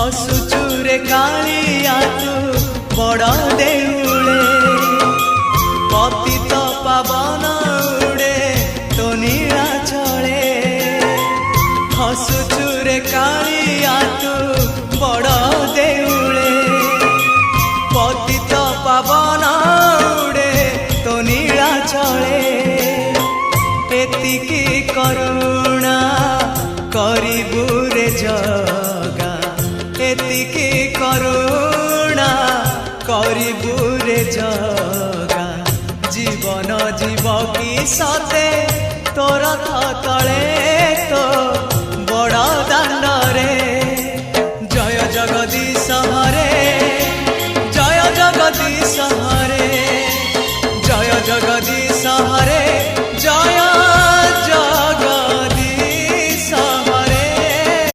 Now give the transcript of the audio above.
हसुचुरे कालिया तू बड़ देउले पतित पावन उड़े तो नीला चले हसुचुरे कालिया तू बड़ देउले पतित पावन उड़े तो नीला चले एतिकी करुणा करिबु रे जगा एतिकी करुणा करिबु रे जगा जीवन जीव की सते तोर तले